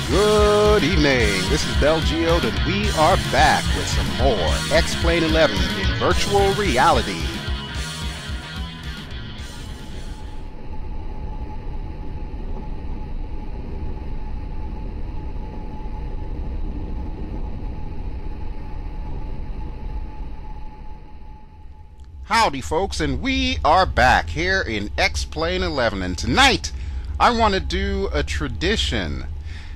Good evening, this is BelGeode and we are back with some more X-Plane 11 in virtual reality. Howdy folks, and we are back here in X-Plane 11, and tonight I want to do a tradition.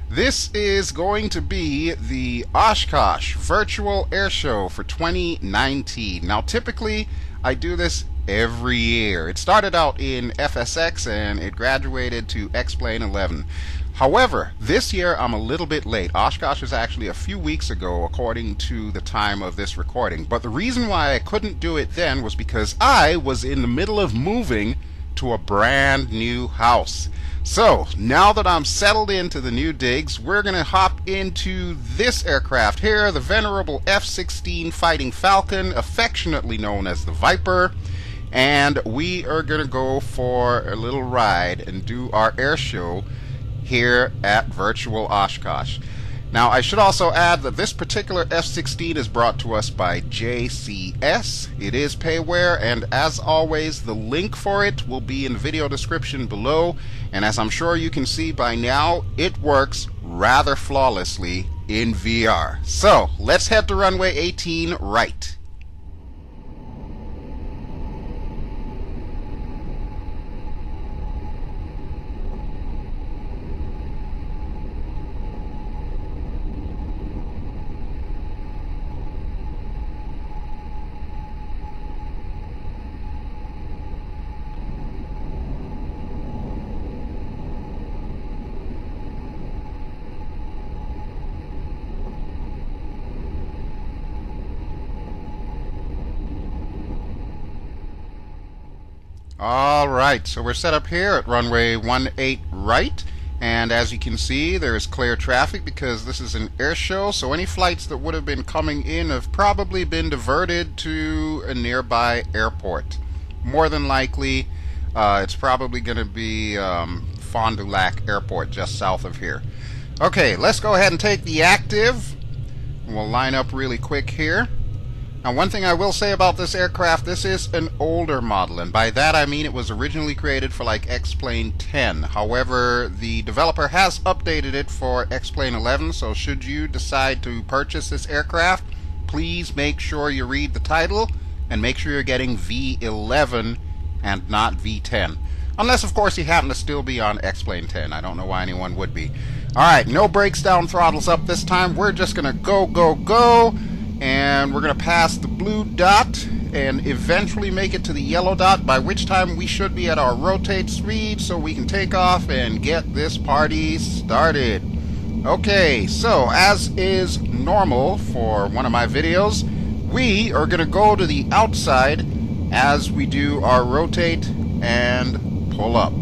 This is going to be the Oshkosh Virtual Air Show for 2019. Now typically I do this every year. It started out in FSX and it graduated to X-Plane 11. However, this year I'm a little bit late. Oshkosh is actually a few weeks ago according to the time of this recording. But the reason why I couldn't do it then was because I was in the middle of moving to a brand new house. So, now that I'm settled into the new digs, we're going to hop into this aircraft here, the venerable F-16 Fighting Falcon, affectionately known as the Viper. And we are going to go for a little ride and do our air show here at Virtual Oshkosh. Now, I should also add that this particular F-16 is brought to us by JCS. It is payware, and as always, the link for it will be in the video description below. And as I'm sure you can see by now, it works rather flawlessly in VR. So, let's head to runway 18 right. Alright, so we're set up here at runway 18 right, and as you can see there is clear traffic because this is an air show, so any flights that would have been coming in have probably been diverted to a nearby airport. More than likely it's probably going to be Fond du Lac Airport just south of here. Okay, let's go ahead and take the active. We'll line up really quick here. Now, one thing I will say about this aircraft, this is an older model, and by that I mean it was originally created for like X-Plane 10. However, the developer has updated it for X-Plane 11, so should you decide to purchase this aircraft, please make sure you read the title and make sure you're getting V11 and not V10. Unless, of course, you happen to still be on X-Plane 10. I don't know why anyone would be. Alright, no brakes down, throttles up this time. We're just going to go. And we're going to pass the blue dot and eventually make it to the yellow dot, by which time we should be at our rotate speed so we can take off and get this party started. Okay, so as is normal for one of my videos, we are going to go to the outside as we do our rotate and pull up.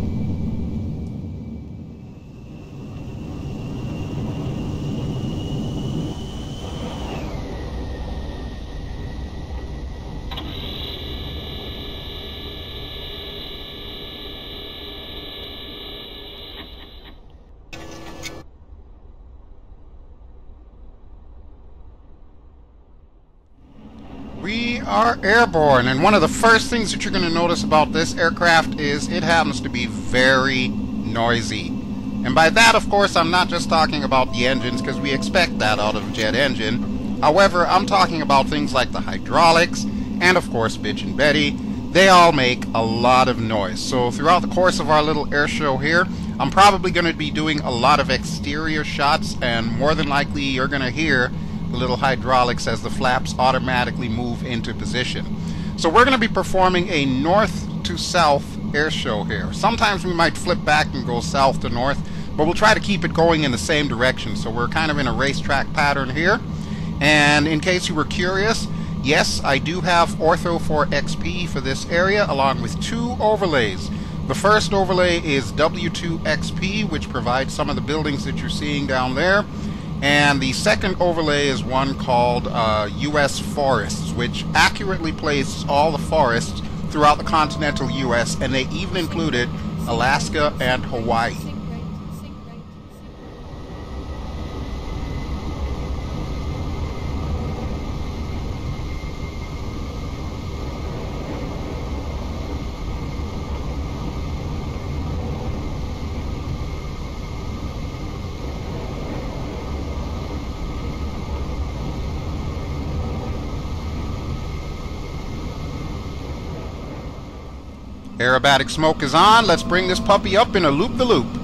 We are airborne, and one of the first things that you're going to notice about this aircraft is it happens to be very noisy. And by that, of course, I'm not just talking about the engines, because we expect that out of a jet engine. However, I'm talking about things like the hydraulics, and of course, Bitch and Betty. They all make a lot of noise. So throughout the course of our little air show here, I'm probably going to be doing a lot of exterior shots, and more than likely you're going to hear the little hydraulics as the flaps automatically move into position. So we're going to be performing a north to south air show here. Sometimes we might flip back and go south to north, but we'll try to keep it going in the same direction. So we're kind of in a racetrack pattern here. And in case you were curious, yes, I do have Ortho 4 XP for this area along with 2 overlays. The first overlay is W2 XP, which provides some of the buildings that you're seeing down there. And the second overlay is one called US Forests, which accurately places all the forests throughout the continental US, and they even included Alaska and Hawaii. Aerobatic smoke is on. Let's bring this puppy up in a loop-the-loop.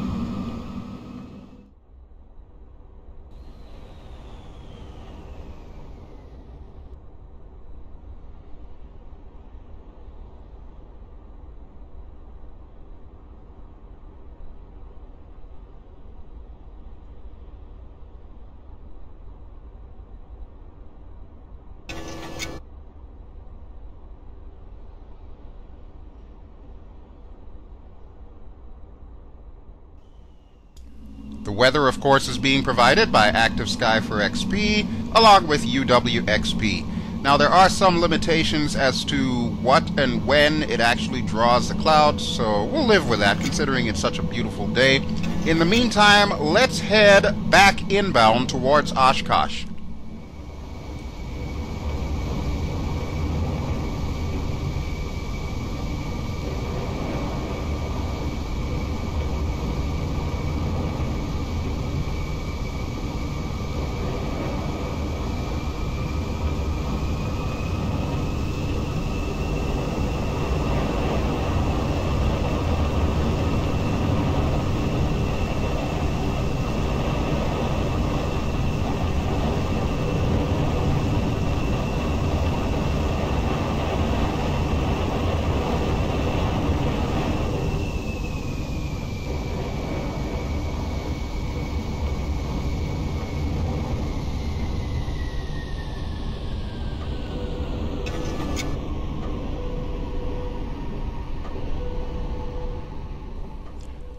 The weather, of course, is being provided by Active Sky for XP, along with UWXP. Now, there are some limitations as to what and when it actually draws the clouds, so we'll live with that, considering it's such a beautiful day. In the meantime, let's head back inbound towards Oshkosh.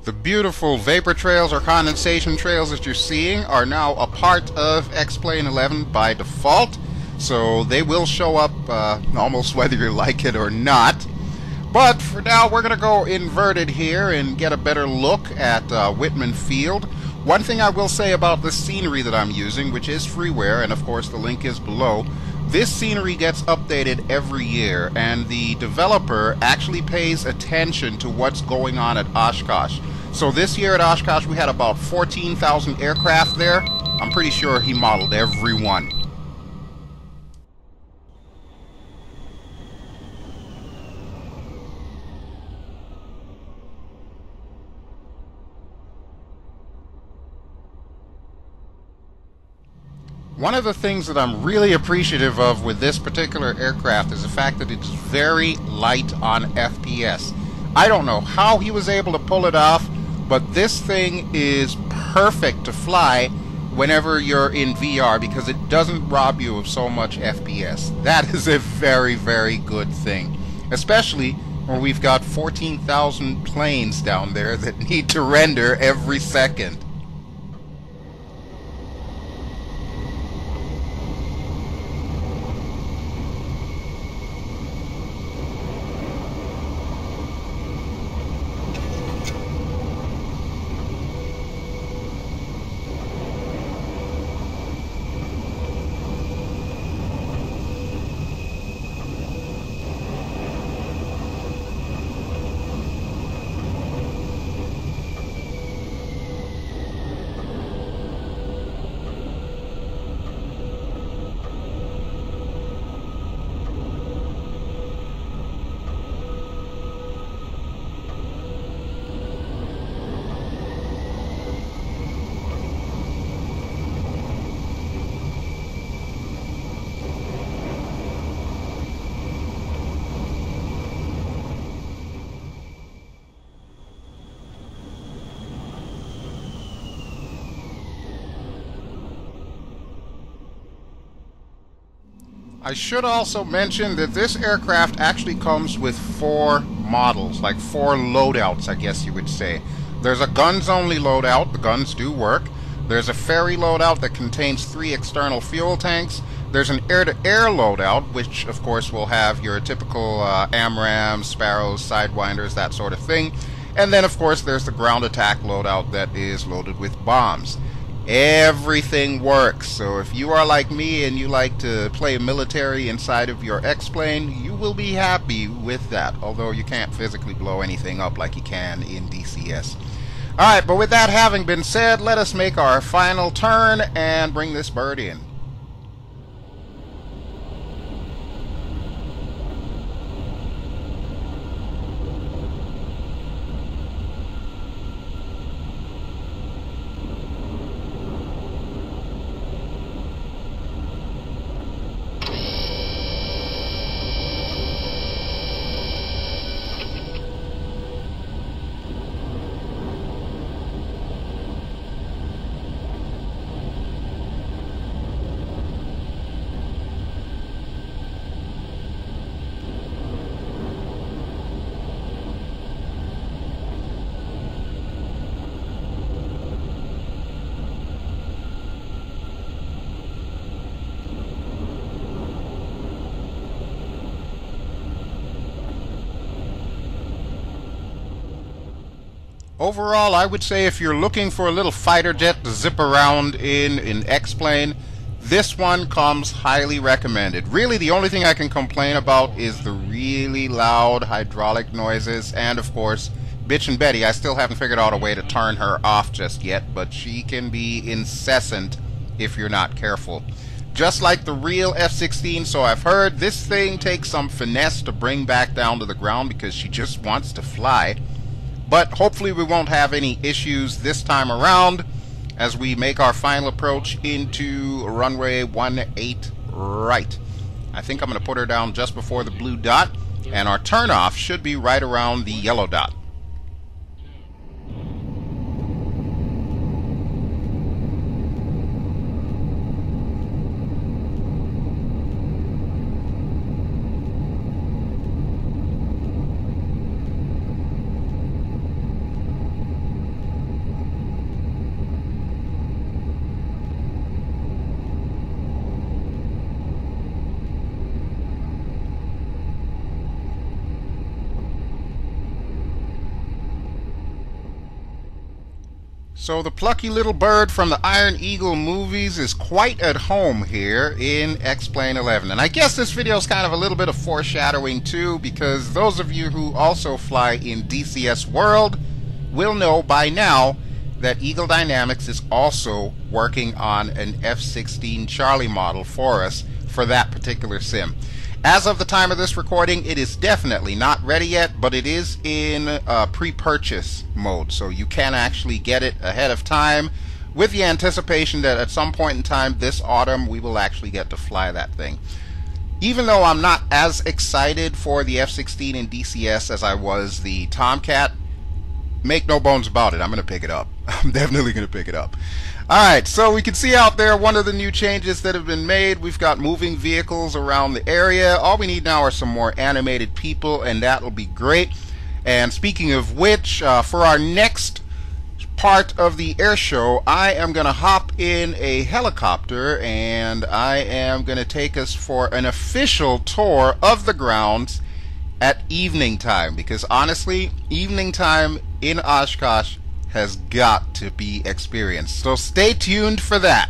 The beautiful vapor trails or condensation trails that you're seeing are now a part of X-Plane 11 by default, so they will show up almost whether you like it or not. But for now, we're going to go inverted here and get a better look at Wittman Field. One thing I will say about the scenery that I'm using, which is freeware, and of course the link is below, this scenery gets updated every year, and the developer actually pays attention to what's going on at Oshkosh. So this year at Oshkosh we had about 14,000 aircraft there. I'm pretty sure he modeled every one. One of the things that I'm really appreciative of with this particular aircraft is the fact that it's very light on FPS. I don't know how he was able to pull it off, but this thing is perfect to fly whenever you're in VR because it doesn't rob you of so much FPS. That is a very, very good thing, especially when we've got 14,000 planes down there that need to render every second. I should also mention that this aircraft actually comes with 4 models, like 4 loadouts, I guess you would say. There's a guns-only loadout, the guns do work. There's a ferry loadout that contains 3 external fuel tanks. There's an air-to-air loadout, which of course will have your typical AMRAAMs, Sparrows, Sidewinders, that sort of thing. And then of course there's the ground attack loadout that is loaded with bombs. Everything works, so if you are like me and you like to play military inside of your X-Plane, you will be happy with that, although you can't physically blow anything up like you can in DCS. Alright, but with that having been said, let us make our final turn and bring this bird in. Overall, I would say if you're looking for a little fighter jet to zip around in X-Plane, this one comes highly recommended. Really, the only thing I can complain about is the really loud hydraulic noises, and of course, Bitchin' Betty. I still haven't figured out a way to turn her off just yet, but she can be incessant if you're not careful. Just like the real F-16, so I've heard, this thing takes some finesse to bring back down to the ground because she just wants to fly. But hopefully we won't have any issues this time around as we make our final approach into runway 18 right. I think I'm going to put her down just before the blue dot, and our turnoff should be right around the yellow dot. So the plucky little bird from the Iron Eagle movies is quite at home here in X-Plane 11. And I guess this video is kind of a little bit of foreshadowing too, because those of you who also fly in DCS World will know by now that Eagle Dynamics is also working on an F-16 Charlie model for us for that particular sim. As of the time of this recording, it is definitely not ready yet, but it is in pre-purchase mode, so you can actually get it ahead of time with the anticipation that at some point in time this autumn we will actually get to fly that thing. Even though I'm not as excited for the F-16 in DCS as I was the Tomcat, make no bones about it, I'm going to pick it up. I'm definitely going to pick it up. Alright, so we can see out there one of the new changes that have been made. We've got moving vehicles around the area. All we need now are some more animated people, and that will be great. And speaking of which, for our next part of the air show, I am going to hop in a helicopter, and I am going to take us for an official tour of the grounds at evening time. Because honestly, evening time in Oshkosh has got to be experienced. So stay tuned for that.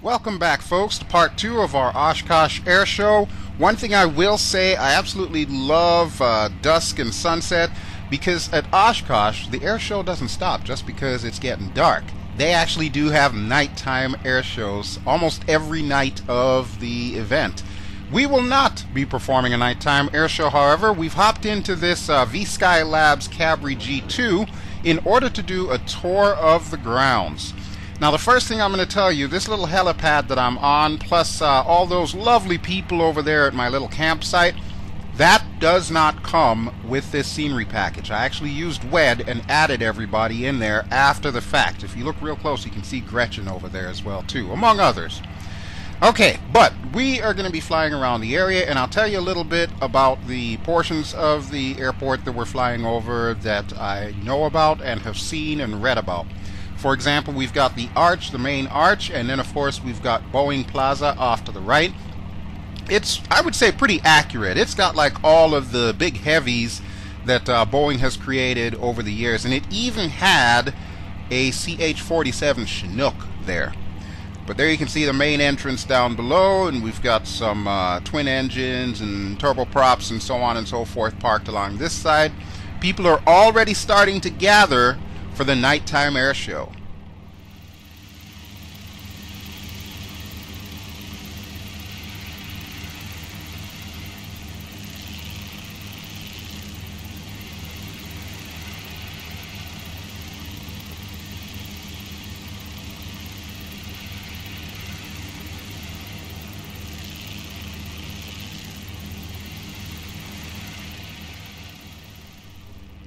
Welcome back, folks, to part 2 of our Oshkosh Air Show. One thing I will say, I absolutely love dusk and sunset, because at Oshkosh, the air show doesn't stop just because it's getting dark. They actually do have nighttime air shows almost every night of the event. We will not be performing a nighttime air show, however. We've hopped into this V-Sky Labs Cabri G2 in order to do a tour of the grounds. Now, the first thing I'm going to tell you, this little helipad that I'm on, plus all those lovely people over there at my little campsite, that does not come with this scenery package. I actually used WED and added everybody in there after the fact. If you look real close, you can see Gretchen over there as well, too, among others. Okay, but we are going to be flying around the area, and I'll tell you a little bit about the portions of the airport that we're flying over that I know about and have seen and read about. For example, we've got the arch, the main arch, and then of course we've got Boeing Plaza off to the right. It's, I would say, pretty accurate. It's got like all of the big heavies that Boeing has created over the years, and it even had a CH-47 Chinook there. But there you can see the main entrance down below, and we've got some twin engines and turboprops and so on and so forth parked along this side. People are already starting to gather for the nighttime air show.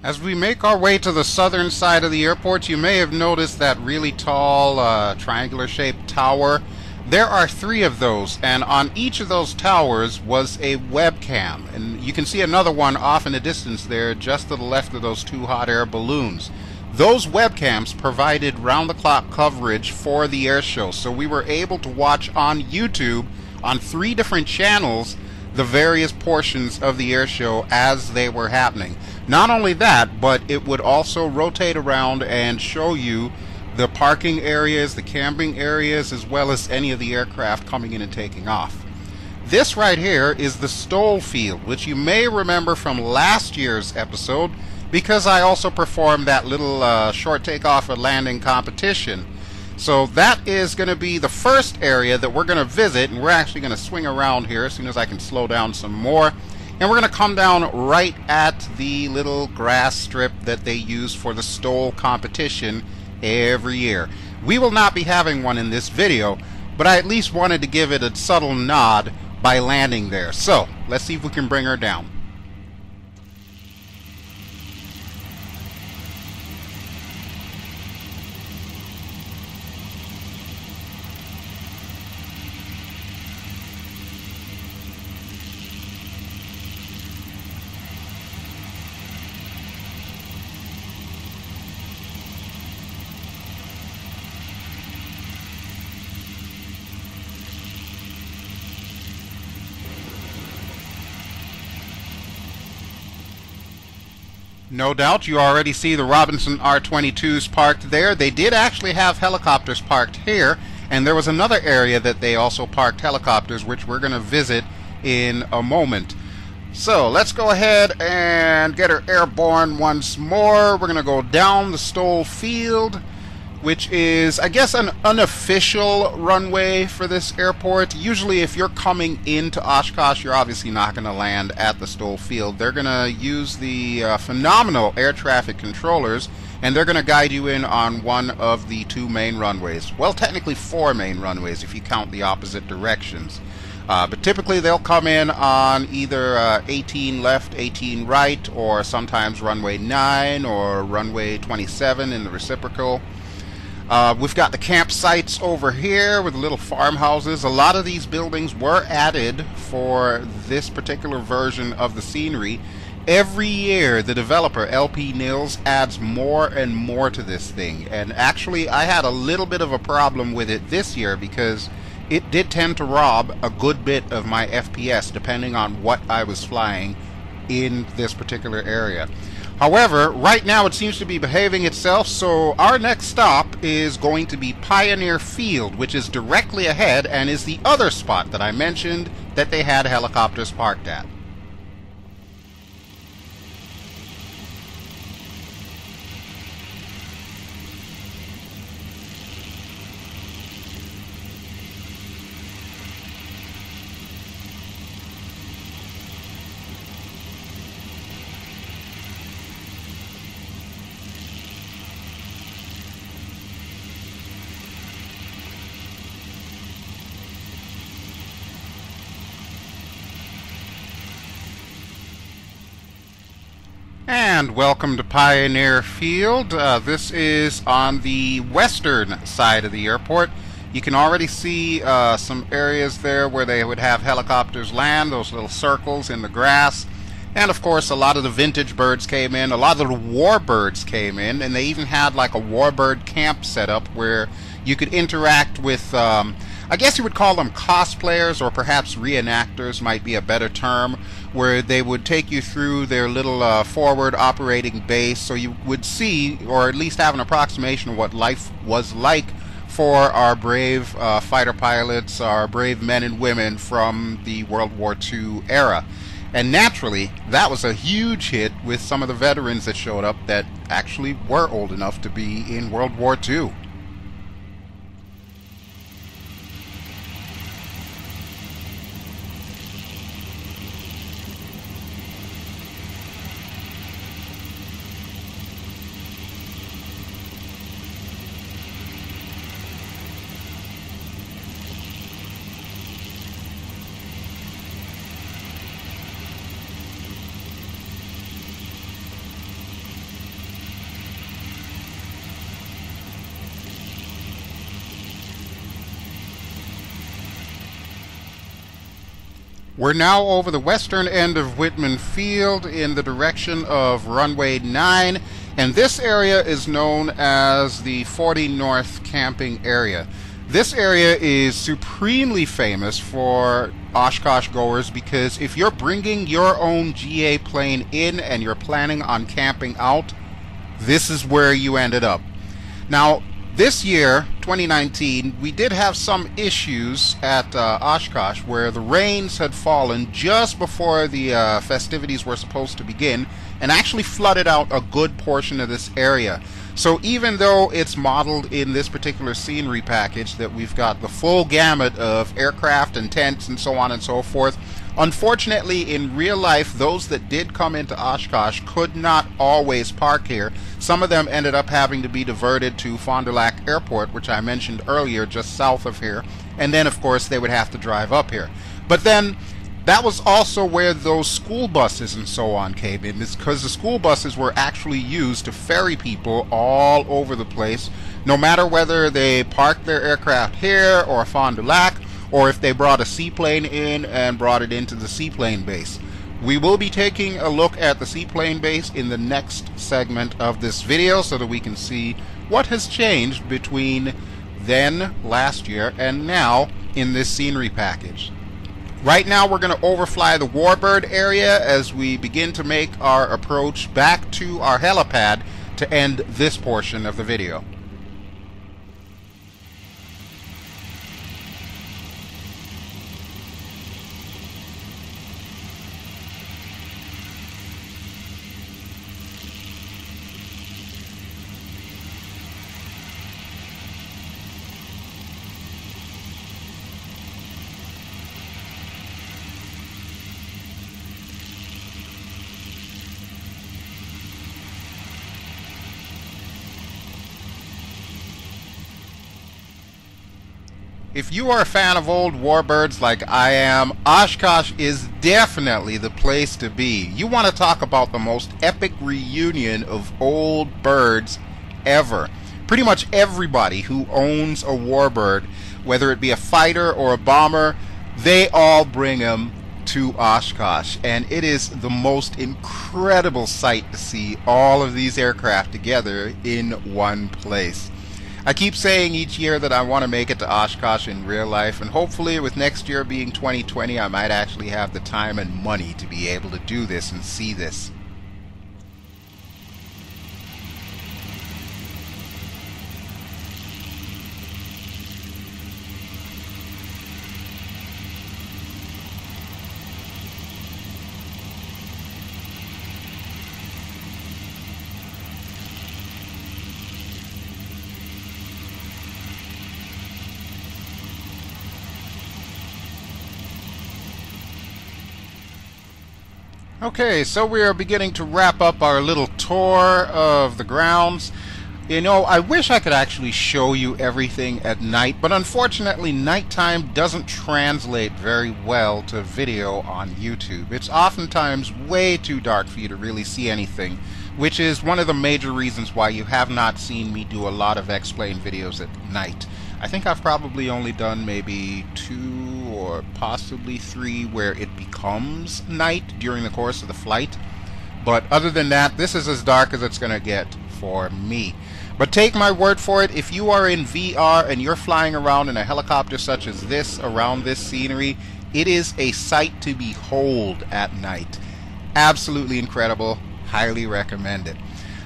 As we make our way to the southern side of the airport, you may have noticed that really tall triangular-shaped tower. There are 3 of those, and on each of those towers was a webcam. And you can see another one off in the distance there, just to the left of those 2 hot air balloons. Those webcams provided round-the-clock coverage for the air show, so we were able to watch on YouTube, on 3 different channels, the various portions of the air show as they were happening. Not only that, but it would also rotate around and show you the parking areas, the camping areas, as well as any of the aircraft coming in and taking off. This right here is the Stoll Field, which you may remember from last year's episode, because I also performed that little short takeoff and landing competition. So that is going to be the first area that we're going to visit, and we're actually going to swing around here as soon as I can slow down some more. And we're going to come down right at the little grass strip that they use for the Stoll competition every year. We will not be having one in this video, but I at least wanted to give it a subtle nod by landing there. So let's see if we can bring her down. No doubt you already see the Robinson R-22s parked there. They did actually have helicopters parked here, and there was another area that they also parked helicopters, which we're going to visit in a moment. So let's go ahead and get her airborne once more. We're going to go down the Stoll Field, which is, I guess, an unofficial runway for this airport. Usually if you're coming into Oshkosh, you're obviously not going to land at the Stoll Field. They're going to use the phenomenal air traffic controllers, and they're going to guide you in on one of the 2 main runways. Well, technically 4 main runways if you count the opposite directions. But typically they'll come in on either 18 left, 18 right, or sometimes runway 9 or runway 27 in the reciprocal. We've got the campsites over here with the little farmhouses. A lot of these buildings were added for this particular version of the scenery. Every year the developer LPNils adds more and more to this thing, and actually I had a little bit of a problem with it this year because it did tend to rob a good bit of my FPS depending on what I was flying in this particular area. However, right now it seems to be behaving itself, so our next stop is going to be Pioneer Field, which is directly ahead and is the other spot that I mentioned that they had helicopters parked at. And welcome to Pioneer Field. This is on the western side of the airport. You can already see some areas there where they would have helicopters land, those little circles in the grass. And of course a lot of the vintage birds came in, a lot of the warbirds came in, and they even had like a warbird camp set up where you could interact with, I guess you would call them cosplayers, or perhaps reenactors might be a better term, where they would take you through their little forward operating base so you would see, or at least have an approximation of what life was like for our brave fighter pilots, our brave men and women from the World War II era. And naturally, that was a huge hit with some of the veterans that showed up that actually were old enough to be in World War II. We're now over the western end of Wittman Field in the direction of Runway 9, and this area is known as the 40 North camping area. This area is supremely famous for Oshkosh goers because if you're bringing your own GA plane in and you're planning on camping out, this is where you ended up. Now, this year, 2019, we did have some issues at Oshkosh where the rains had fallen just before the festivities were supposed to begin and actually flooded out a good portion of this area. So even though it's modeled in this particular scenery package that we've got the full gamut of aircraft and tents and so on and so forth, unfortunately in real life those that did come into Oshkosh could not always park here. Some of them ended up having to be diverted to Fond du Lac Airport, which I mentioned earlier, just south of here, and then of course they would have to drive up here. But then that was also where those school buses and so on came in, because the school buses were actually used to ferry people all over the place, no matter whether they parked their aircraft here or Fond du Lac, or if they brought a seaplane in and brought it into the seaplane base. We will be taking a look at the seaplane base in the next segment of this video so that we can see what has changed between then, last year, and now in this scenery package. Right now we're going to overfly the Warbird area as we begin to make our approach back to our helipad to end this portion of the video. If you are a fan of old warbirds like I am, Oshkosh is definitely the place to be. You want to talk about the most epic reunion of old birds ever. Pretty much everybody who owns a warbird, whether it be a fighter or a bomber, they all bring them to Oshkosh, and it is the most incredible sight to see all of these aircraft together in one place. I keep saying each year that I want to make it to Oshkosh in real life, and hopefully with next year being 2020 I might actually have the time and money to be able to do this and see this. Okay, so we are beginning to wrap up our little tour of the grounds. You know, I wish I could actually show you everything at night, but unfortunately nighttime doesn't translate very well to video on YouTube. It's oftentimes way too dark for you to really see anything, which is one of the major reasons why you have not seen me do a lot of X-Plane videos at night. I think I've probably only done maybe 2 or possibly 3 where it becomes night during the course of the flight. But other than that, this is as dark as it's going to get for me. But take my word for it, if you are in VR and you're flying around in a helicopter such as this around this scenery, it is a sight to behold at night. Absolutely incredible. Highly recommend it.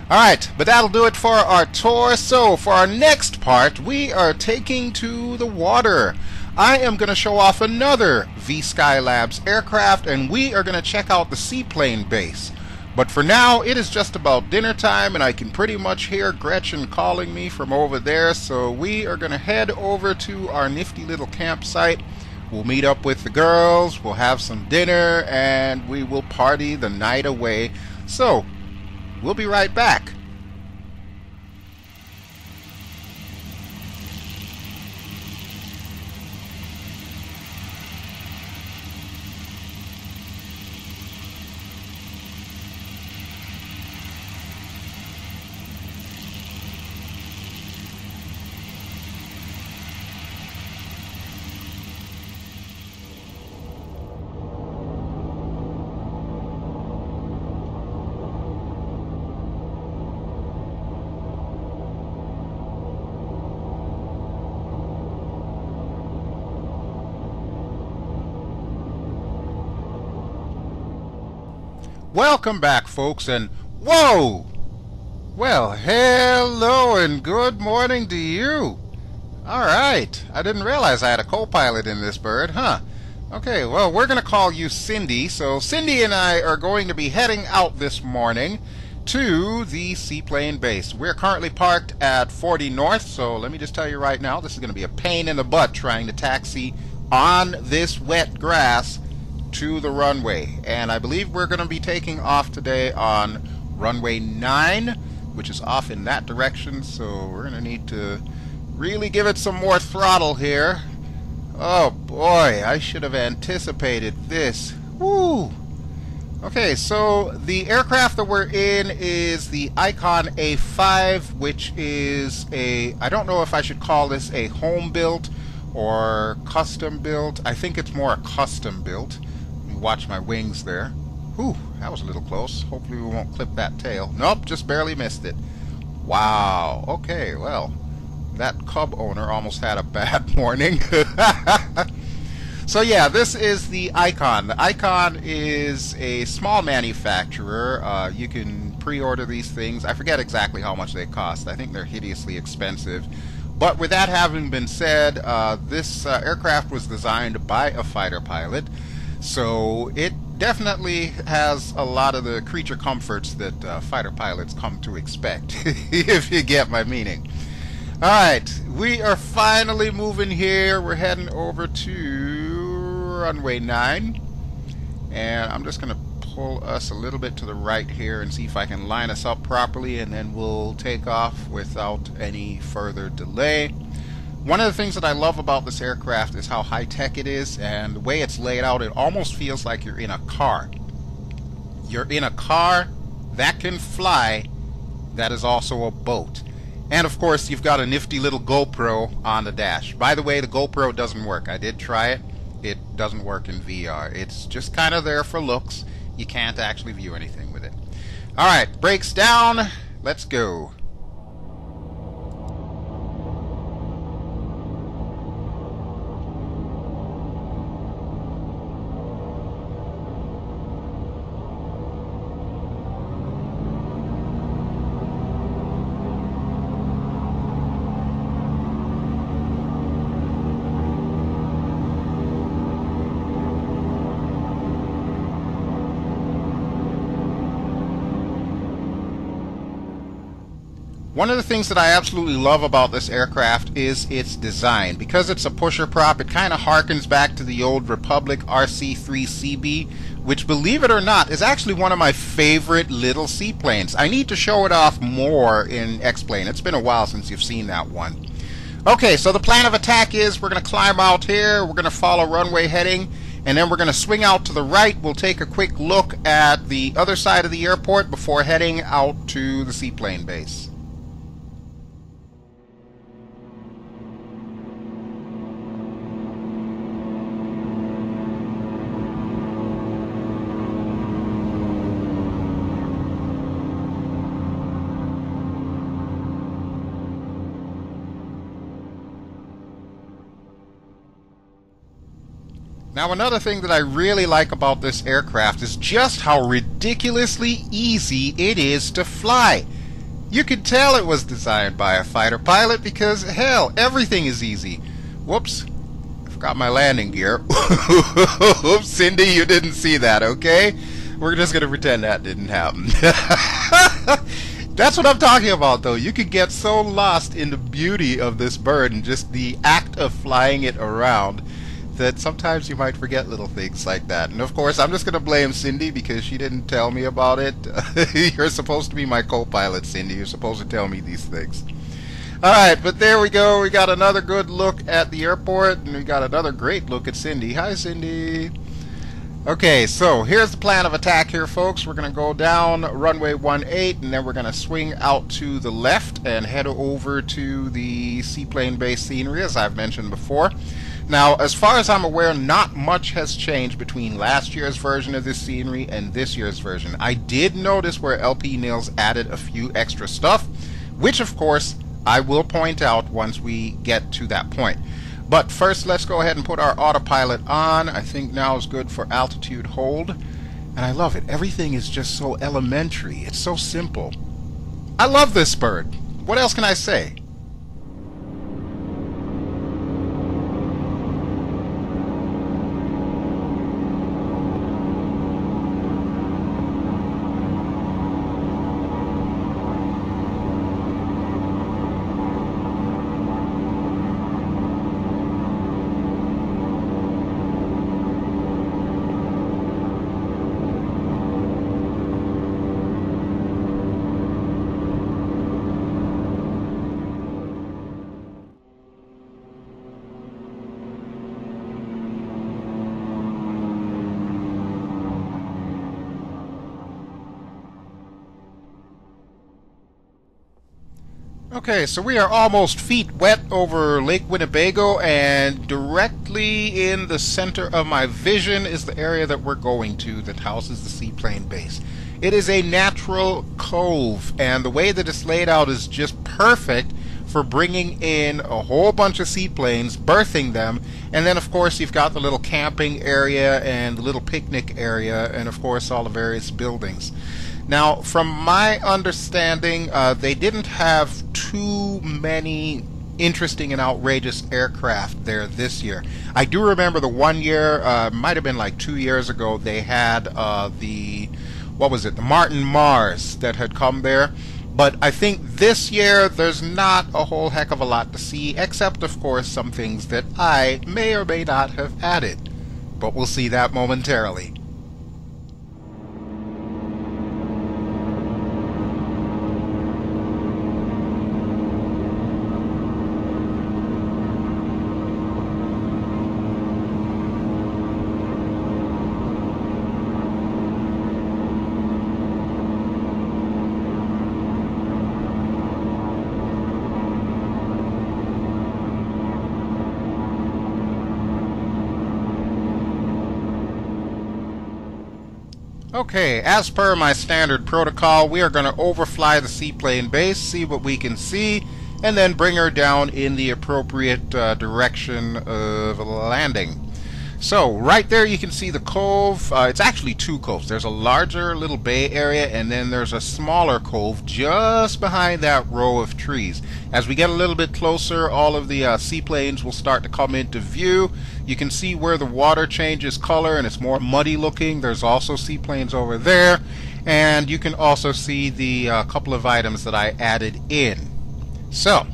Alright, but that'll do it for our tour. So, for our next part, we are taking to the water. I am going to show off another V-Skylabs aircraft, and we are going to check out the Seaplane base. But for now, it is just about dinner time, and I can pretty much hear Gretchen calling me from over there, so we are going to head over to our nifty little campsite. We'll meet up with the girls, we'll have some dinner, and we will party the night away. So, we'll be right back. Welcome back, folks, and whoa! Well, hello and good morning to you. Alright, I didn't realize I had a co-pilot in this bird, huh? Okay, well, we're going to call you Cindy. So Cindy and I are going to be heading out this morning to the Seaplane base. We're currently parked at 40 North, so let me just tell you right now, this is going to be a pain in the butt trying to taxi on this wet grass to the runway. And I believe we're going to be taking off today on runway 9, which is off in that direction, so we're going to need to really give it some more throttle here. Oh boy, I should have anticipated this. Woo! Okay, so the aircraft that we're in is the Icon A5, which is a, I don't know if I should call this a home built or custom built. I think it's more a custom built. Watch my wings there. Whew, that was a little close. Hopefully we won't clip that tail. Nope, just barely missed it. Wow. Okay, well, that cub owner almost had a bad morning. So yeah, this is the Icon. The Icon is a small manufacturer. You can pre-order these things. I forget exactly how much they cost. I think they're hideously expensive. But with that having been said, this aircraft was designed by a fighter pilot. So it definitely has a lot of the creature comforts that fighter pilots come to expect, if you get my meaning. Alright, we are finally moving here. We're heading over to runway 9. And I'm just going to pull us a little bit to the right here and see if I can line us up properly, and then we'll take off without any further delay. One of the things that I love about this aircraft is how high-tech it is, and the way it's laid out, it almost feels like you're in a car. You're in a car that can fly, that is also a boat. And of course, you've got a nifty little GoPro on the dash. By the way, the GoPro doesn't work. I did try it. It doesn't work in VR. It's just kind of there for looks. You can't actually view anything with it. Alright, brakes down. Let's go. One of the things that I absolutely love about this aircraft is its design. Because it's a pusher prop, it kind of harkens back to the old Republic RC-3CB, which, believe it or not, is actually one of my favorite little seaplanes. I need to show it off more in X-Plane. It's been a while since you've seen that one. Okay, so the plan of attack is we're going to climb out here, we're going to follow runway heading, and then we're going to swing out to the right. We'll take a quick look at the other side of the airport before heading out to the seaplane base. Now, another thing that I really like about this aircraft is just how ridiculously easy it is to fly. You can tell it was designed by a fighter pilot because, hell, everything is easy. Whoops, I forgot my landing gear. Oops, Cindy, you didn't see that, okay? We're just going to pretend that didn't happen. That's what I'm talking about, though. You could get so lost in the beauty of this bird and just the act of flying it around that sometimes you might forget little things like that. And of course, I'm just going to blame Cindy because she didn't tell me about it. You're supposed to be my co-pilot, Cindy. You're supposed to tell me these things. Alright, but there we go. We got another good look at the airport, and we got another great look at Cindy. Hi, Cindy. Okay, so here's the plan of attack here, folks. We're going to go down runway 18, and then we're going to swing out to the left and head over to the seaplane base scenery, as I've mentioned before. Now, as far as I'm aware, not much has changed between last year's version of this scenery and this year's version. I did notice where LPNils added a few extra stuff, which, of course, I will point out once we get to that point. But first, let's go ahead and put our autopilot on. I think now is good for altitude hold. And I love it. Everything is just so elementary. It's so simple. I love this bird. What else can I say? Okay, so we are almost feet wet over Lake Winnebago, and directly in the center of my vision is the area that we're going to that houses the Seaplane base. It is a natural cove, and the way that it's laid out is just perfect for bringing in a whole bunch of seaplanes, berthing them, and then of course you've got the little camping area and the little picnic area, and of course all the various buildings. Now, from my understanding, they didn't have too many interesting and outrageous aircraft there this year. I do remember the one year, might have been like 2 years ago, they had the Martin Mars that had come there. But I think this year there's not a whole heck of a lot to see, except of course some things that I may or may not have added. But we'll see that momentarily. Okay, as per my standard protocol, we are going to overfly the Seaplane base, see what we can see, and then bring her down in the appropriate direction of landing. So, right there you can see the cove. It's actually two coves. There's a larger little bay area, and then there's a smaller cove just behind that row of trees. As we get a little bit closer, all of the seaplanes will start to come into view. You can see where the water changes color and it's more muddy looking. There's also seaplanes over there. And you can also see the couple of items that I added in. So,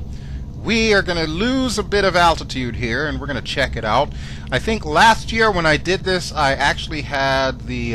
we are going to lose a bit of altitude here, and we're going to check it out. I think last year when I did this, I actually had the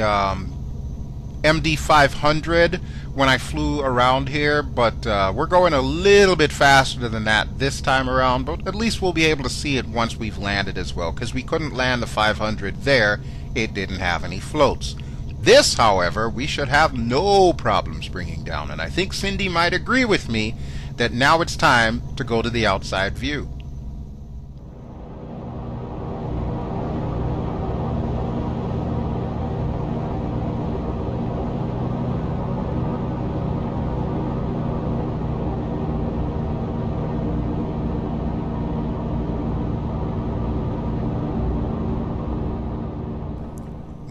MD500 when I flew around here, but we're going a little bit faster than that this time around, but at least we'll be able to see it once we've landed as well, because we couldn't land the 500 there. It didn't have any floats. This, however, we should have no problems bringing down, and I think Cindy might agree with me that now it's time to go to the outside view.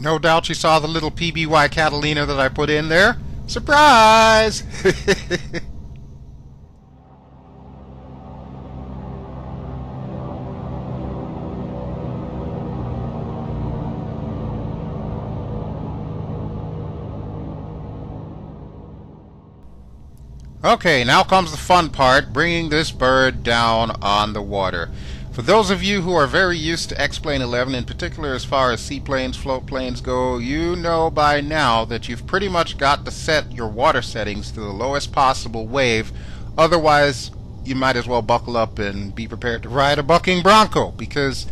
No doubt you saw the little PBY Catalina that I put in there. Surprise! Okay, now comes the fun part, bringing this bird down on the water. For those of you who are very used to X-Plane 11, in particular as far as seaplanes, float planes go, you know by now that you've pretty much got to set your water settings to the lowest possible wave. Otherwise, you might as well buckle up and be prepared to ride a bucking bronco, because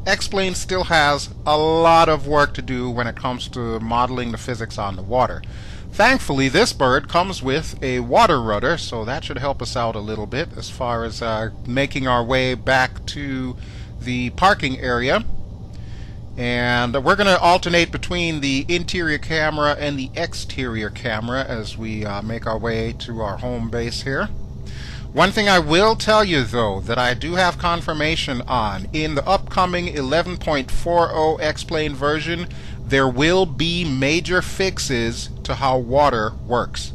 X-Plane still has a lot of work to do when it comes to modeling the physics on the water. Thankfully, this bird comes with a water rudder, so that should help us out a little bit as far as making our way back to the parking area. And we're going to alternate between the interior camera and the exterior camera as we make our way to our home base here. One thing I will tell you, though, that I do have confirmation on, in the upcoming 11.40 X-Plane version, there will be major fixes to how water works.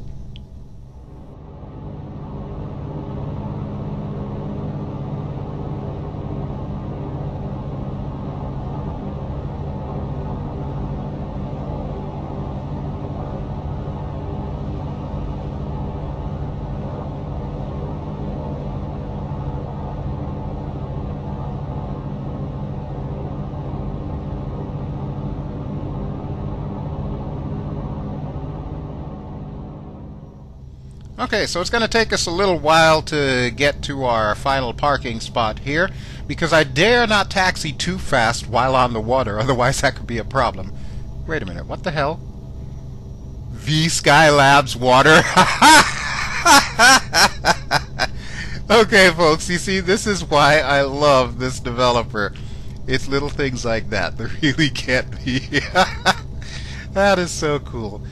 Okay, so it's going to take us a little while to get to our final parking spot here, because I dare not taxi too fast while on the water, otherwise that could be a problem. Wait a minute, what the hell? V Skylab's water? Okay, folks, you see, this is why I love this developer. It's little things like that that really can't be. That is so cool.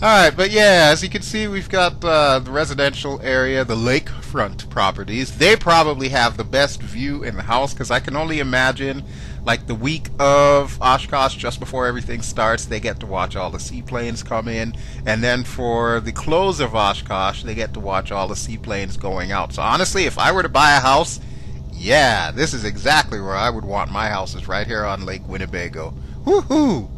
Alright, but yeah, as you can see, we've got the residential area, the lakefront properties. They probably have the best view in the house, because I can only imagine, like the week of Oshkosh, just before everything starts, they get to watch all the seaplanes come in, and then for the close of Oshkosh, they get to watch all the seaplanes going out. So honestly, if I were to buy a house, yeah, this is exactly where I would want my house, is right here on Lake Winnebago. Woohoo!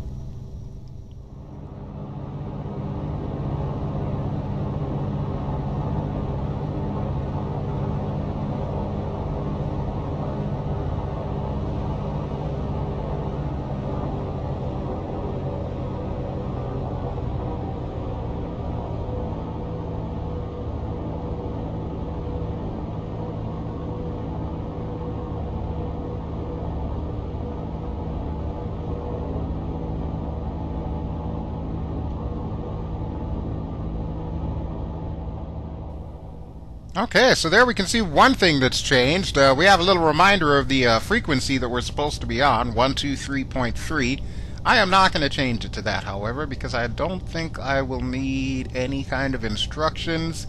Okay, so there we can see one thing that's changed. We have a little reminder of the frequency that we're supposed to be on, 123.3. I am not going to change it to that, however, because I don't think I will need any kind of instructions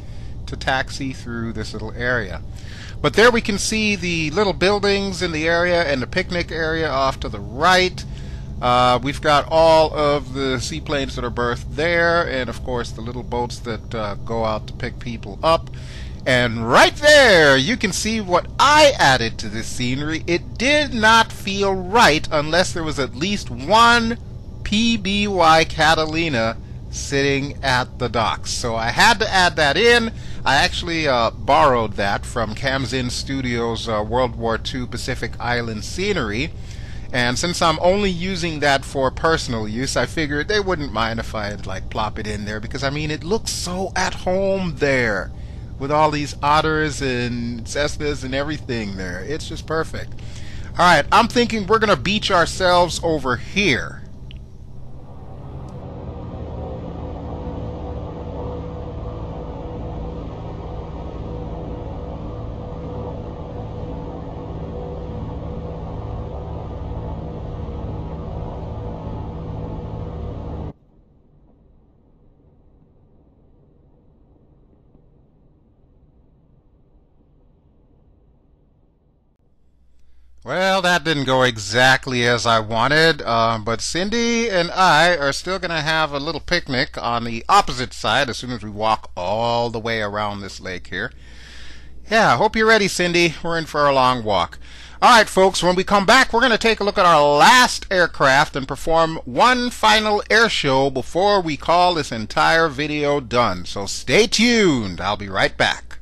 to taxi through this little area. But there we can see the little buildings in the area and the picnic area off to the right. We've got all of the seaplanes that are berthed there, and of course the little boats that go out to pick people up. And right there, you can see what I added to this scenery. It did not feel right unless there was at least one PBY Catalina sitting at the docks. So I had to add that in. I actually borrowed that from Camzin Studios' World War II Pacific Island scenery. And since I'm only using that for personal use, I figured they wouldn't mind if I like plop it in there, because I mean, it looks so at home there, with all these otters and Cessnas and everything there. It's just perfect. Alright, I'm thinking we're going to beach ourselves over here. Well, that didn't go exactly as I wanted, but Cindy and I are still going to have a little picnic on the opposite side as soon as we walk all the way around this lake here. Yeah, I hope you're ready, Cindy. We're in for a long walk. Alright, folks, when we come back, we're going to take a look at our last aircraft and perform one final air show before we call this entire video done. So stay tuned. I'll be right back.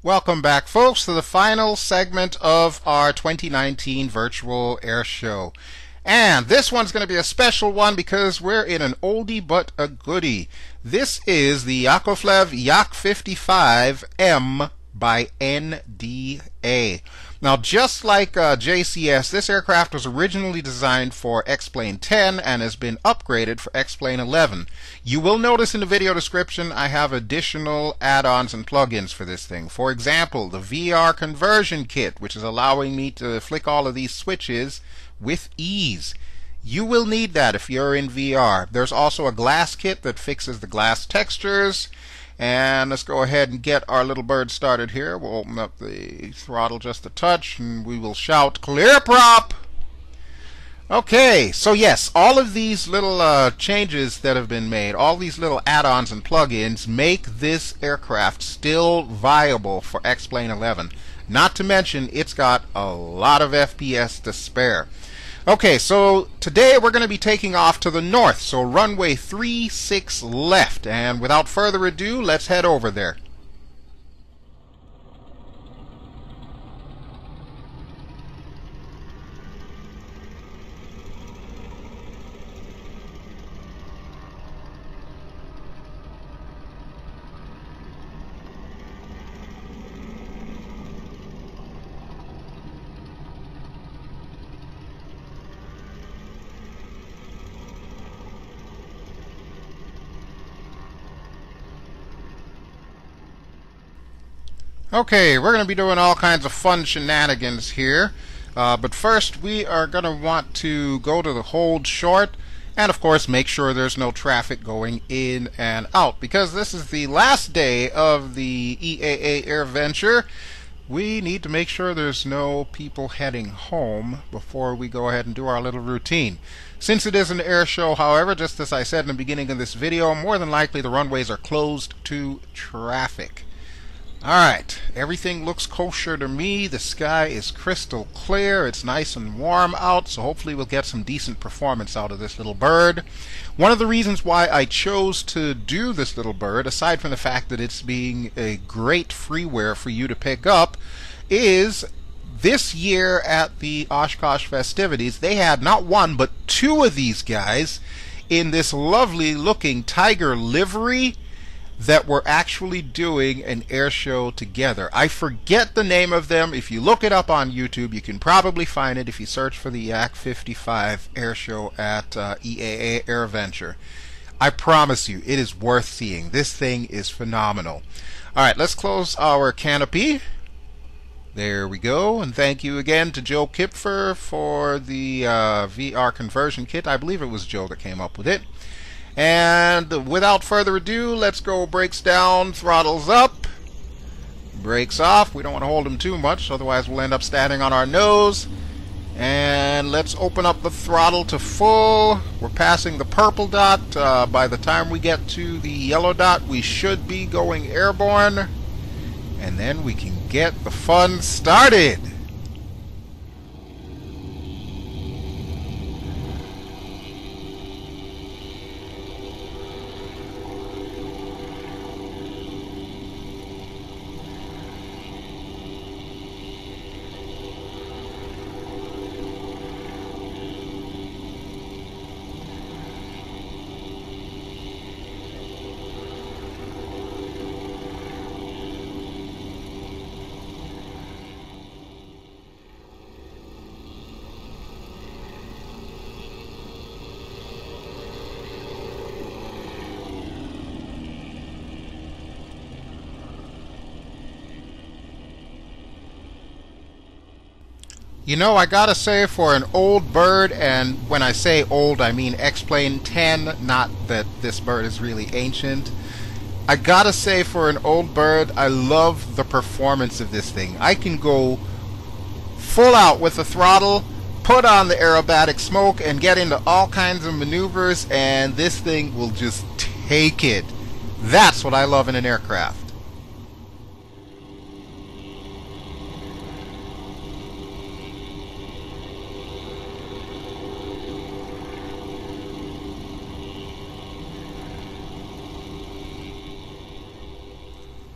Welcome back, folks, to the final segment of our 2019 virtual air show. And this one's going to be a special one because we're in an oldie but a goodie. This is the Yakovlev Yak 55M by NDA. Now, just like JCS, this aircraft was originally designed for X-Plane 10 and has been upgraded for X-Plane 11. You will notice in the video description I have additional add-ons and plugins for this thing. For example, the VR conversion kit, which is allowing me to flick all of these switches with ease. You will need that if you're in VR. There's also a glass kit that fixes the glass textures. And let's go ahead and get our little bird started here. We'll open up the throttle just a touch and we will shout, "Clear prop!" Okay, so yes, all of these little changes that have been made, all these little add-ons and plugins make this aircraft still viable for X-Plane 11. Not to mention, it's got a lot of FPS to spare. Okay, so today we're going to be taking off to the north, so runway 36 left, and without further ado, let's head over there. Okay, we're going to be doing all kinds of fun shenanigans here, but first we are going to want to go to the hold short and of course make sure there's no traffic going in and out, because this is the last day of the EAA AirVenture. We need to make sure there's no people heading home before we go ahead and do our little routine. Since it is an air show, however, just as I said in the beginning of this video, more than likely the runways are closed to traffic. Alright, everything looks kosher to me. The sky is crystal clear. It's nice and warm out, so hopefully we'll get some decent performance out of this little bird. One of the reasons why I chose to do this little bird, aside from the fact that it's being a great freeware for you to pick up, is this year at the Oshkosh festivities, they had not one but two of these guys in this lovely looking tiger livery that were actually doing an air show together. I forget the name of them. If you look it up on YouTube, you can probably find it if you search for the Yak 55 air show at EAA AirVenture. I promise you, it is worth seeing. This thing is phenomenal. Alright, let's close our canopy. There we go, and thank you again to Joe Kipfer for the VR conversion kit. I believe it was Joe that came up with it. And without further ado, let's go brakes down, throttles up, brakes off. We don't want to hold them too much, otherwise we'll end up standing on our nose. And let's open up the throttle to full. We're passing the purple dot. By the time we get to the yellow dot, we should be going airborne. And then we can get the fun started. You know, I gotta say, for an old bird, and when I say old, I mean X-Plane 10, not that this bird is really ancient. I gotta say, for an old bird, I love the performance of this thing. I can go full out with the throttle, put on the aerobatic smoke, and get into all kinds of maneuvers, and this thing will just take it. That's what I love in an aircraft.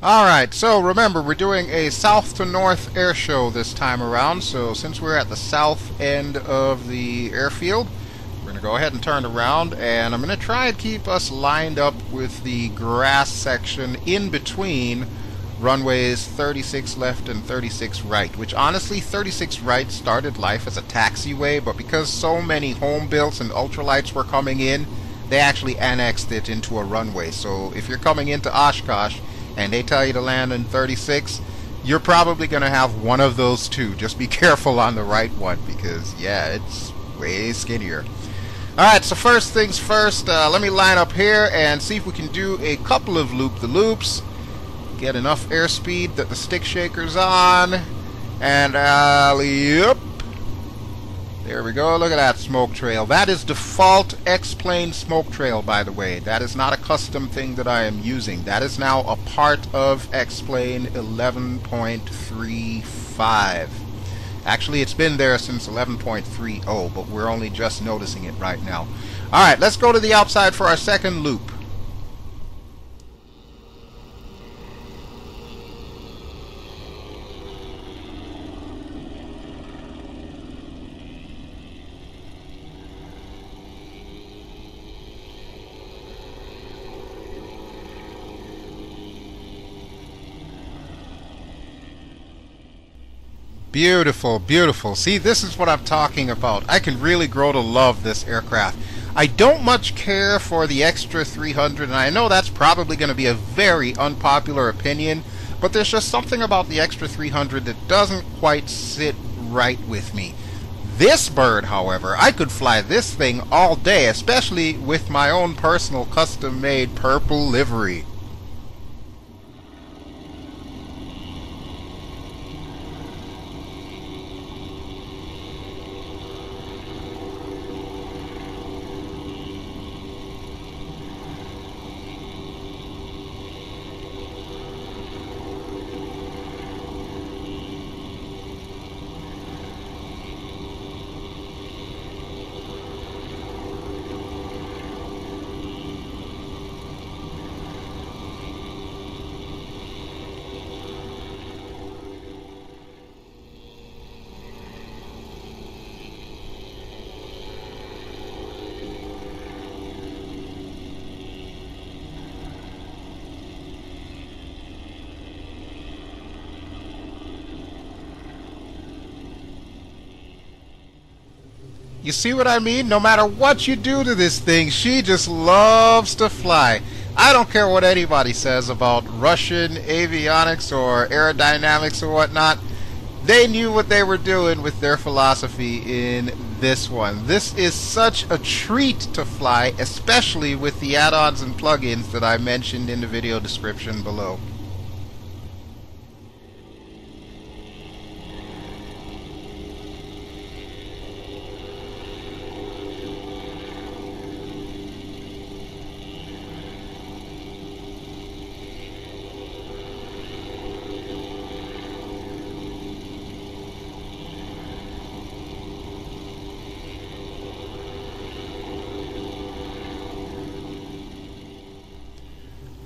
Alright, so remember, we're doing a south to north air show this time around, so since we're at the south end of the airfield, we're going to go ahead and turn around, and I'm going to try and keep us lined up with the grass section in between runways 36 left and 36 right, which honestly 36 right started life as a taxiway, but because so many home builds and ultralights were coming in, they actually annexed it into a runway. So if you're coming into Oshkosh and they tell you to land in 36, you're probably going to have one of those two. Just be careful on the right one, because yeah, it's way skinnier. Alright, so first things first, let me line up here and see if we can do a couple of loop-the-loops. Get enough airspeed that the stick shaker's on. And alley-oop. There we go. Look at that smoke trail. That is default X-plane smoke trail, by the way. That is not a custom thing that I am using. That is now a part of X-plane 11.35. Actually, it's been there since 11.30, but we're only just noticing it right now. Alright, let's go to the outside for our second loop. Beautiful, beautiful. See, this is what I'm talking about. I can really grow to love this aircraft. I don't much care for the extra 300, and I know that's probably going to be a very unpopular opinion, but there's just something about the extra 300 that doesn't quite sit right with me. This bird, however, I could fly this thing all day, especially with my own personal custom-made purple livery. You see what I mean? No matter what you do to this thing, she just loves to fly. I don't care what anybody says about Russian avionics or aerodynamics or whatnot. They knew what they were doing with their philosophy in this one. This is such a treat to fly, especially with the add-ons and plugins that I mentioned in the video description below.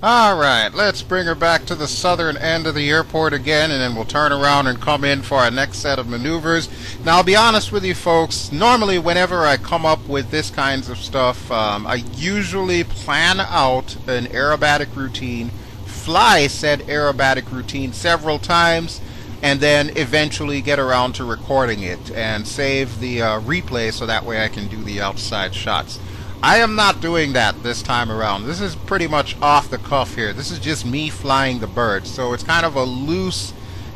Alright, let's bring her back to the southern end of the airport again, and then we'll turn around and come in for our next set of maneuvers. Now, I'll be honest with you folks, normally whenever I come up with this kinds of stuff, I usually plan out an aerobatic routine, fly said aerobatic routine several times, and then eventually get around to recording it and save the replay so that way I can do the outside shots. I am not doing that this time around. This is pretty much off the cuff here. This is just me flying the bird. So it's kind of a loose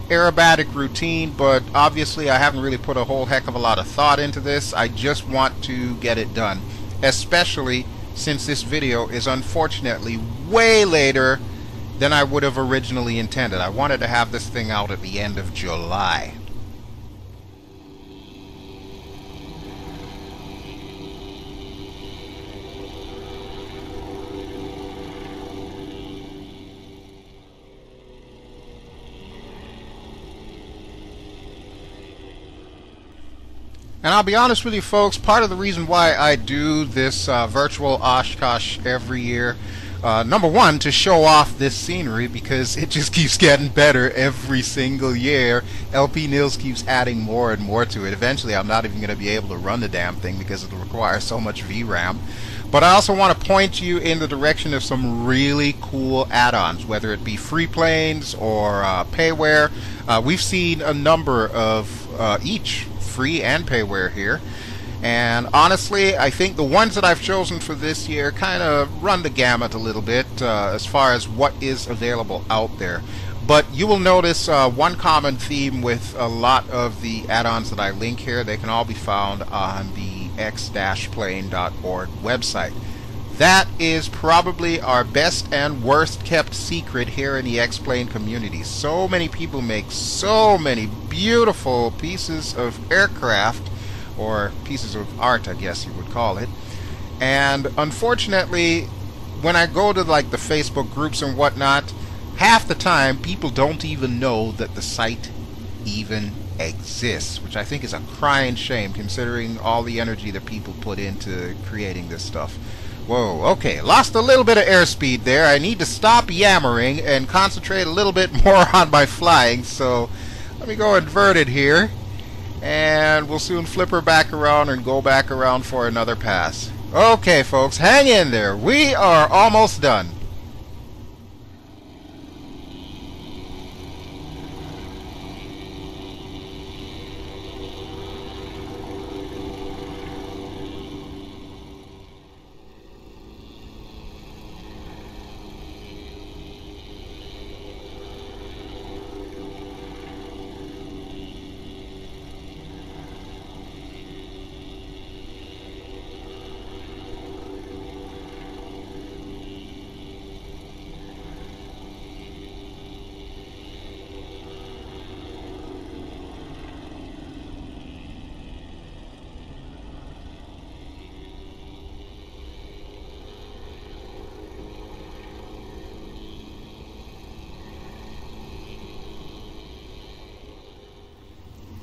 aerobatic routine, but obviously I haven't really put a whole heck of a lot of thought into this. I just want to get it done, especially since this video is unfortunately way later than I would have originally intended. I wanted to have this thing out at the end of July. And I'll be honest with you folks, part of the reason why I do this virtual Oshkosh every year, number one, to show off this scenery, because it just keeps getting better every single year. LPNils keeps adding more and more to it. Eventually I'm not even going to be able to run the damn thing because it'll require so much VRAM. But I also want to point you in the direction of some really cool add-ons, whether it be free planes or payware. We've seen a number of each free and payware here. And honestly, I think the ones that I've chosen for this year kind of run the gamut a little bit as far as what is available out there. But you will notice one common theme with a lot of the add-ons that I link here. They can all be found on the x-plane.org website. That is probably our best and worst kept secret here in the X-Plane community. So many people make so many beautiful pieces of aircraft, or pieces of art, I guess you would call it. And unfortunately, when I go to like the Facebook groups and whatnot, half the time people don't even know that the site even exists, which I think is a crying shame considering all the energy that people put into creating this stuff. Whoa, okay, lost a little bit of airspeed there. I need to stop yammering and concentrate a little bit more on my flying, so let me go invert it here. And we'll soon flip her back around and go back around for another pass. Okay, folks, hang in there. We are almost done.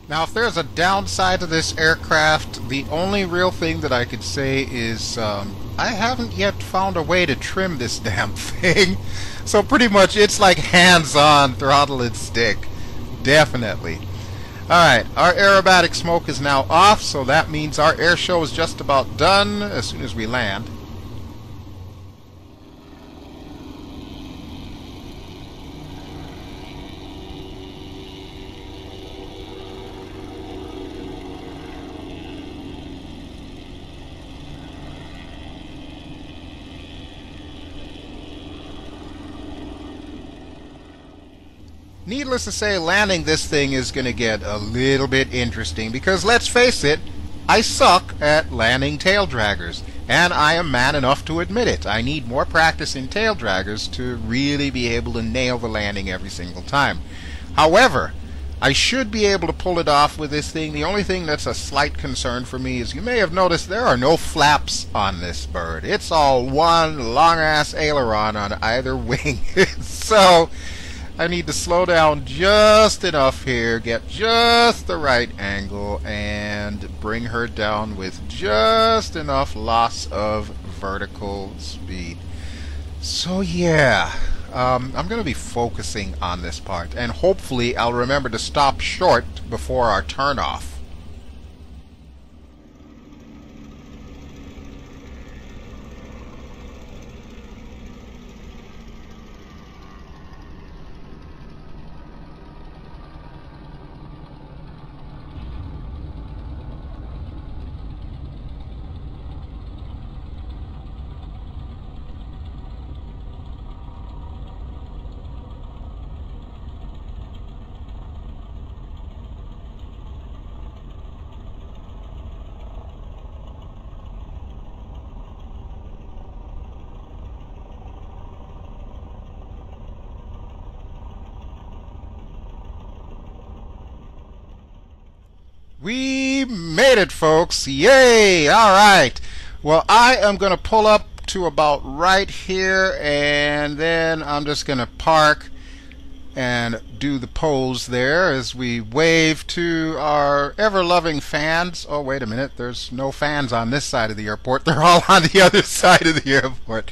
Now, if there's a downside to this aircraft, the only real thing that I could say is I haven't yet found a way to trim this damn thing. So pretty much it's like hands-on throttle and stick. Definitely. Alright, our aerobatic smoke is now off, so that means our air show is just about done as soon as we land. Needless to say, landing this thing is going to get a little bit interesting because, let's face it, I suck at landing tail draggers, and I am man enough to admit it. I need more practice in tail draggers to really be able to nail the landing every single time. However, I should be able to pull it off with this thing. The only thing that's a slight concern for me is you may have noticed there are no flaps on this bird. It's all one long-ass aileron on either wing. So I need to slow down just enough here, get just the right angle, and bring her down with just enough loss of vertical speed. So yeah, I'm going to be focusing on this part, and hopefully I'll remember to stop short before our turnoff. We made it, folks. Yay! Alright. Well, I am going to pull up to about right here, and then I'm just going to park and do the pose there as we wave to our ever-loving fans. Oh, wait a minute. There's no fans on this side of the airport. They're all on the other side of the airport.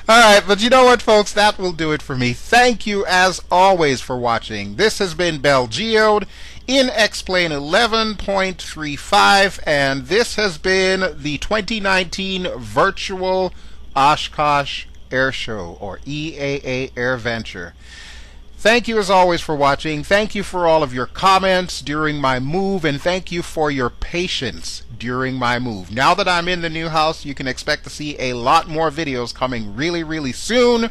Alright, but you know what, folks? That will do it for me. Thank you, as always, for watching. This has been BelGeode. in X-Plane 11.35, and this has been the 2019 Virtual Oshkosh Air Show, or EAA AirVenture. Thank you as always for watching. Thank you for all of your comments during my move, and thank you for your patience during my move. Now that I'm in the new house, you can expect to see a lot more videos coming really soon.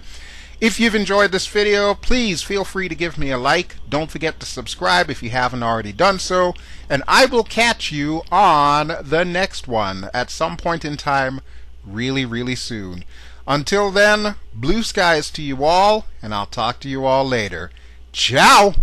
If you've enjoyed this video, please feel free to give me a like. Don't forget to subscribe if you haven't already done so. And I will catch you on the next one at some point in time really soon. Until then, blue skies to you all, and I'll talk to you all later. Ciao!